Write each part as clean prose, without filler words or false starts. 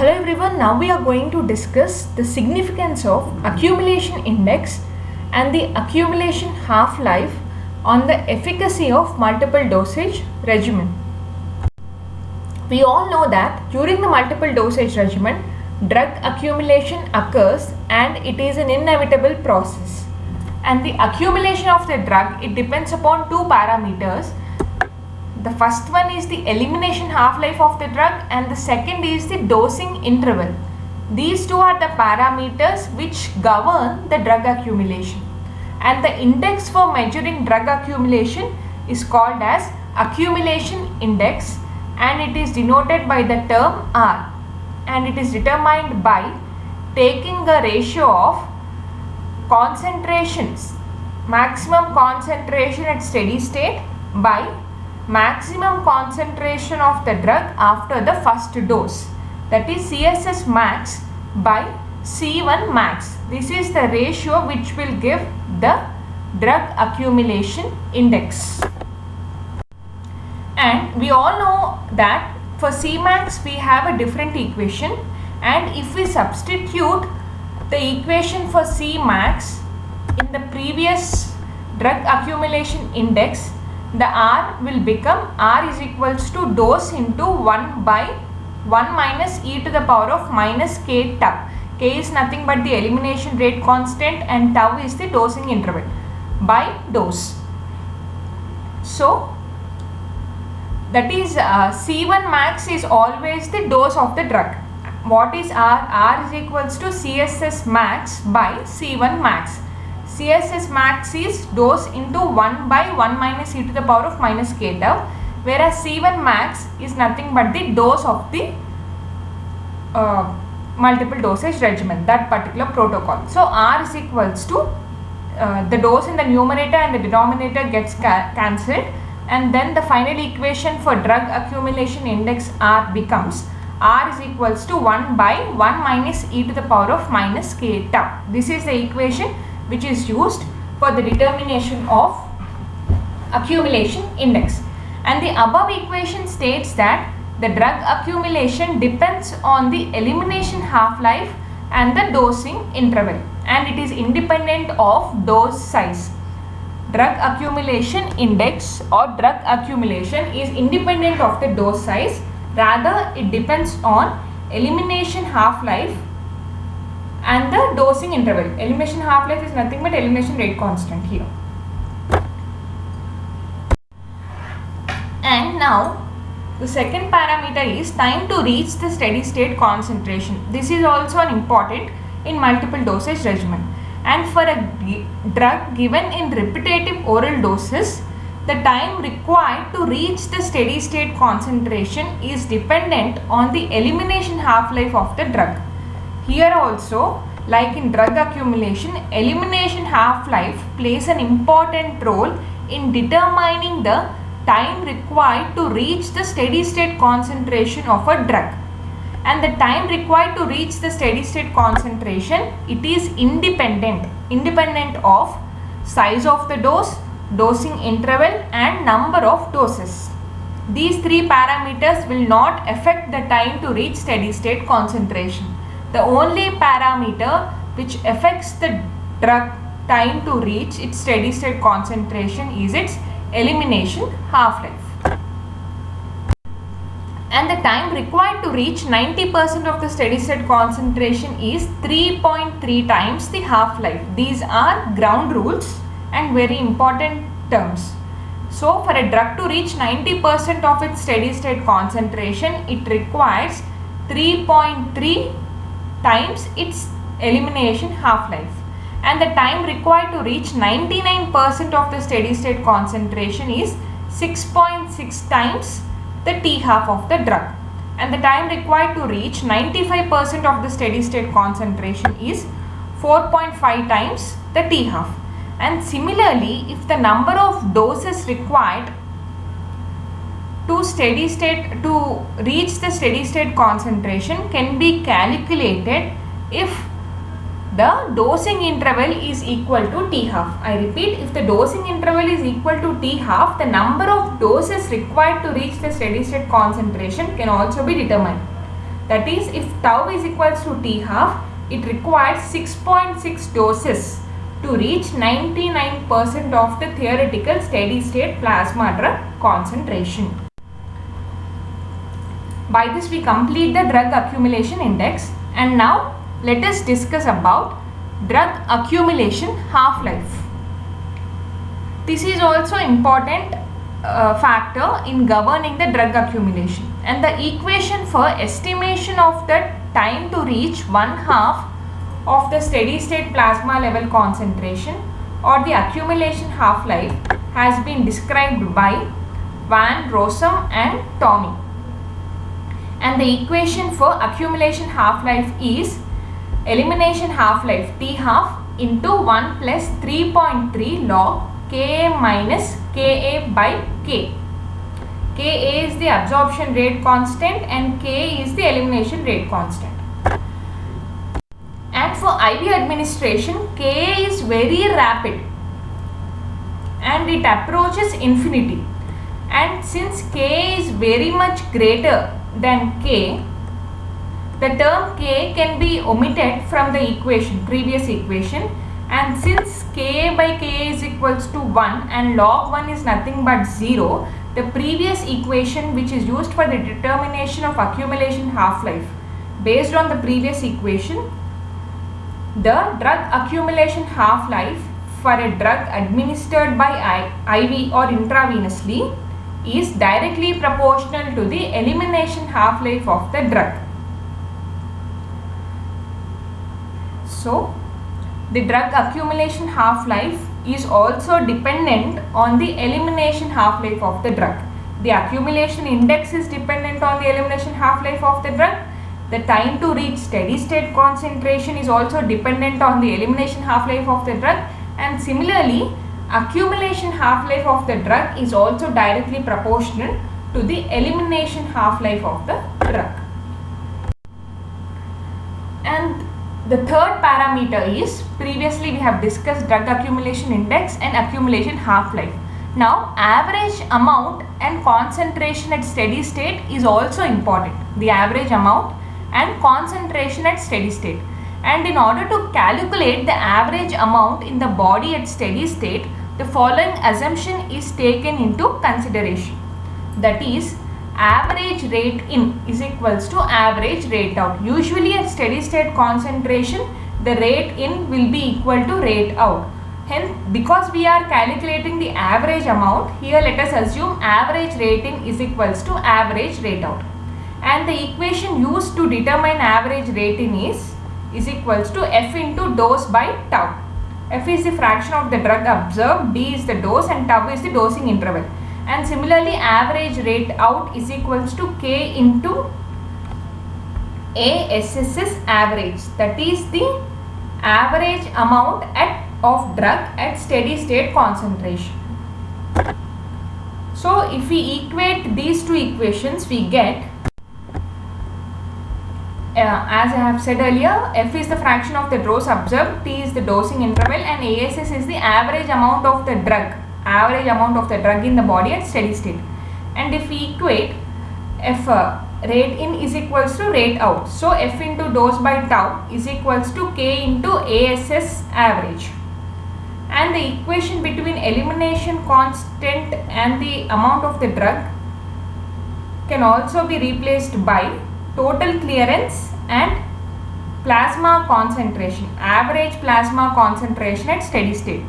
Hello everyone, now we are going to discuss the significance of accumulation index and the accumulation half-life on the efficacy of multiple dosage regimen. We all know that during the multiple dosage regimen, drug accumulation occurs and it is an inevitable process. And the accumulation of the drug, it depends upon two parameters. The first one is the elimination half-life of the drug and the second is the dosing interval. These two are the parameters which govern the drug accumulation. And the index for measuring drug accumulation is called as accumulation index and it is denoted by the term R, and it is determined by taking a ratio of concentrations, maximum concentration at steady state by maximum concentration of the drug after the first dose, that is CSS max by C1 max. This is the ratio which will give the drug accumulation index. And we all know that for Cmax we have a different equation, and if we substitute the equation for Cmax in the previous drug accumulation index, the R will become R is equals to dose into 1 by 1 minus e to the power of minus k tau. K is nothing but the elimination rate constant and tau is the dosing interval by dose. So that is C1 max is always the dose of the drug. What is R? R is equals to CSS max by C1 max. CSS max is dose into 1 by 1 minus e to the power of minus k tau, whereas C1 max is nothing but the dose of the multiple dosage regimen, that particular protocol. So R is equals to the dose in the numerator and the denominator gets cancelled, and then the final equation for drug accumulation index R becomes R is equals to 1 by 1 minus e to the power of minus k tau. This is the equation which is used for the determination of accumulation index. And the above equation states that the drug accumulation depends on the elimination half-life and the dosing interval, and it is independent of dose size. Drug accumulation index or drug accumulation is independent of the dose size, rather it depends on elimination half-life and the dosing interval. Elimination half-life is nothing but elimination rate constant here. And now the second parameter is time to reach the steady state concentration. This is also an important in multiple dosage regimen. And for a drug given in repetitive oral doses, the time required to reach the steady state concentration is dependent on the elimination half-life of the drug. Here also, like in drug accumulation, elimination half-life plays an important role in determining the time required to reach the steady state concentration of a drug. And the time required to reach the steady state concentration, it is independent of size of the dose, dosing interval and number of doses. These three parameters will not affect the time to reach steady state concentration. The only parameter which affects the drug time to reach its steady state concentration is its elimination half-life. And the time required to reach 90% of the steady state concentration is 3.3 times the half-life. These are ground rules and very important terms. So for a drug to reach 90% of its steady state concentration, it requires 3.3 times its elimination half-life, and the time required to reach 99% of the steady state concentration is 6.6 times the T half of the drug, and the time required to reach 95% of the steady state concentration is 4.5 times the T half. And similarly, if the number of doses required to reach the steady state concentration can be calculated if the dosing interval is equal to T half. I repeat, if the dosing interval is equal to T half, the number of doses required to reach the steady state concentration can also be determined. That is, if tau is equals to t half, it requires 6.6 doses to reach 99% of the theoretical steady state plasma drug concentration. By this we complete the drug accumulation index, and now let us discuss about drug accumulation half-life. This is also important factor in governing the drug accumulation, and the equation for estimation of the time to reach 1/2 of the steady state plasma level concentration or the accumulation half-life has been described by Van Rossum and Tommy. And the equation for accumulation half-life is elimination half-life T half into 1 plus 3.3 log Ka minus Ka by K. Ka is the absorption rate constant and K is the elimination rate constant. And for IV administration, Ka is very rapid and it approaches infinity. And since K is very much greater than K, the term K can be omitted from the equation, previous equation, and since K by K is equals to 1 and log 1 is nothing but 0, the previous equation which is used for the determination of accumulation half-life, based on the previous equation, the drug accumulation half-life for a drug administered by IV or intravenously is directly proportional to the elimination half-life of the drug. So, the drug accumulation half-life is also dependent on the elimination half-life of the drug. The accumulation index is dependent on the elimination half-life of the drug. The time to reach steady state concentration is also dependent on the elimination half-life of the drug, and similarly accumulation half-life of the drug is also directly proportional to the elimination half-life of the drug. And the third parameter is, previously we have discussed drug accumulation index and accumulation half-life. Now average amount and concentration at steady state is also important. The average amount and concentration at steady state. And in order to calculate the average amount in the body at steady state, the following assumption is taken into consideration. That is, average rate in is equals to average rate out. Usually at steady state concentration, the rate in will be equal to rate out. Hence, because we are calculating the average amount, here let us assume average rate in is equals to average rate out. And the equation used to determine average rate in is equals to F into dose by tau. F is the fraction of the drug observed, D is the dose, and tau is the dosing interval. And similarly, average rate out is equals to K into ASSS average. That is the average amount of drug at steady state concentration. So, if we equate these two equations, we get, as I have said earlier, F is the fraction of the dose observed, T is the dosing interval, and ASS is the average amount of the drug. Average amount of the drug in the body at steady state. And if we equate F rate in is equals to rate out, so F into dose by tau is equals to K into ASS average. And the equation between elimination constant and the amount of the drug can also be replaced by total clearance and plasma concentration, average plasma concentration at steady state.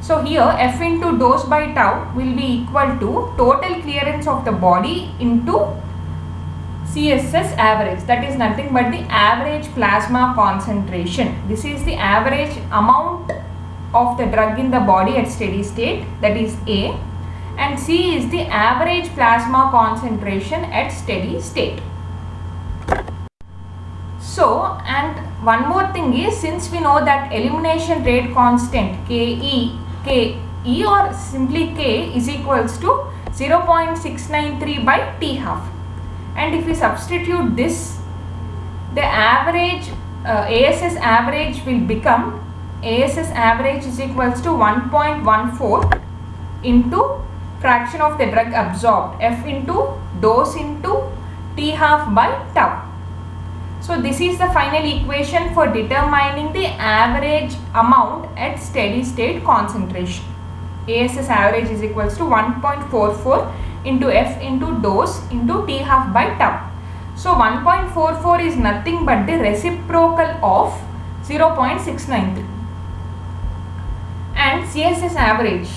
So here F into dose by tau will be equal to total clearance of the body into CSS average, that is nothing but the average plasma concentration. This is the average amount of the drug in the body at steady state, that is A, and C is the average plasma concentration at steady state. So, and one more thing is, since we know that elimination rate constant Ke or simply K is equals to 0.693 by T half, and if we substitute this, the average ASS average will become, ASS average is equals to 1.14 into fraction of the drug absorbed, F into dose into T half by tau. So this is the final equation for determining the average amount at steady state concentration. ASS average is equals to 1.44 into F into dose into T half by tau. So 1.44 is nothing but the reciprocal of 0.693. And CSS average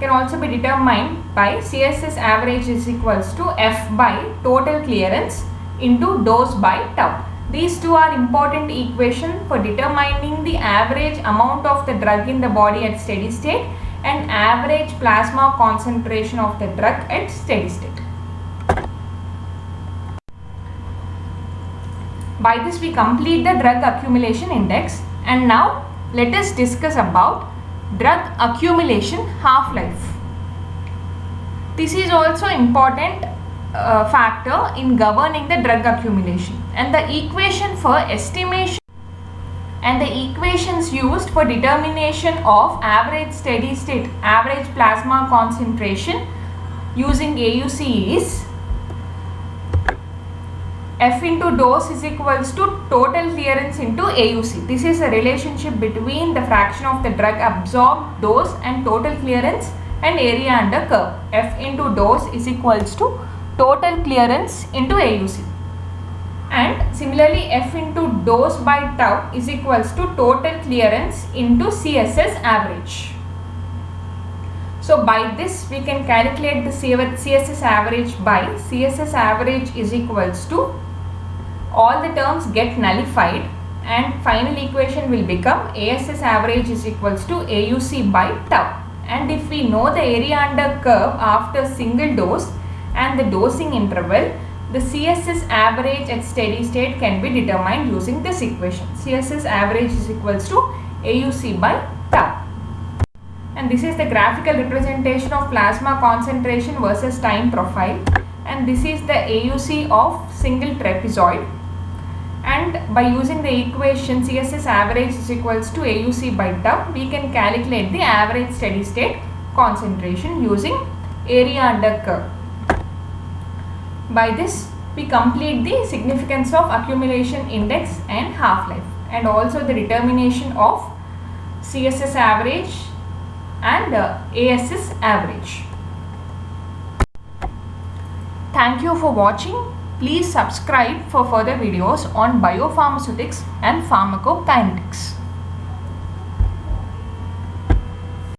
can also be determined by CSS average is equals to F by total clearance into dose by tau. These two are important equations for determining the average amount of the drug in the body at steady state and average plasma concentration of the drug at steady state. By this we complete the drug accumulation index, and now let us discuss about drug accumulation half-life. This is also important factor in governing the drug accumulation, and the equation for estimation and the equations used for determination of average steady state average plasma concentration using AUC is F into dose is equals to total clearance into AUC. This is a relationship between the fraction of the drug absorbed, dose and total clearance and area under curve. F into dose is equals to total clearance into AUC. And similarly F into dose by tau is equals to total clearance into CSS average. So by this we can calculate the CSS average by CSS average is equals to all the terms get nullified and final equation will become ASS average is equals to AUC by tau. And if we know the area under curve after single dose and the dosing interval, the CSS average at steady state can be determined using this equation. CSS average is equals to AUC by tau. And this is the graphical representation of plasma concentration versus time profile, and this is the AUC of single trapezoid. And by using the equation CSS average is equals to AUC by tau, we can calculate the average steady state concentration using area under curve. By this we complete the significance of accumulation index and half-life, and also the determination of CSS average and ASS average. Thank you for watching. Please subscribe for further videos on biopharmaceutics and pharmacokinetics.